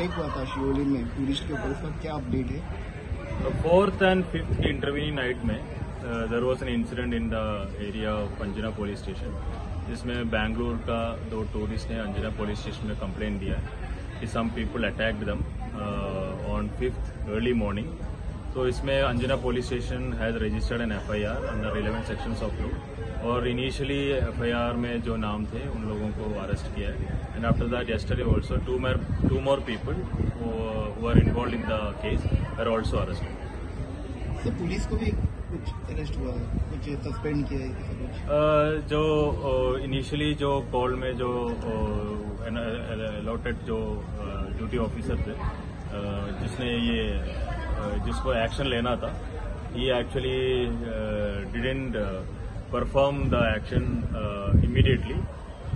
एक हुआ था शिवोली में टूरिस्ट के ऊपर, उसका क्या अपडेट है? 4th and 5th की इंटरव्यूइंग नाइट में there was an incident in the area of Anjuna police station, जिसमें बेंगलुरु का 2 टूरिस्ट ने अंजना पुलिस स्टेशन में कंप्लेंट दिया है कि some people attacked them on 5th early morning. तो इसमें Anjuna police station has registered an FIR under relevant sections of law, और इनिशियली FIR में जो नाम थे उन लोगों को अरेस्ट किया है। And after that yesterday also two more people who are involved in the case were also arrested. तो पुलिस को भी कुछ अरेस्ट हुआ है, कुछ सस्पेंड किया है? जो इनिशियली जो कॉल में जो अलॉटेड जो ड्यूटी ऑफिसर थे, जिसको एक्शन लेना था, ये actually didn't perform the action immediately.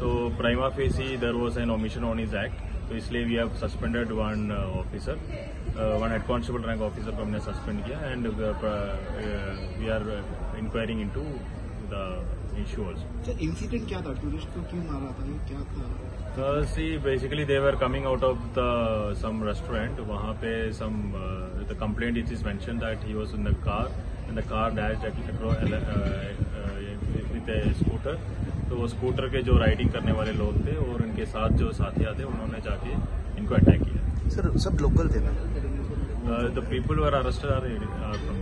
तो prima facie there was an omission on his act, तो इसलिए we have suspended one officer, one head constable rank officer को हमने सस्पेंड किया। And we are inquiring into the issue also. Incident क्या था? Tourist को क्यों मारा था? क्या था? Basically they were coming out of some restaurant. वहाँ पे the complaint it is mentioned that he was in the car and the car dashed with a scooter. तो वो स्कूटर के जो राइडिंग करने वाले लोग थे और उनके साथ जो साथिया थे, उन्होंने जाके इनको अटैक किया। सर सब लोकल थे ना? The people who were arrested are from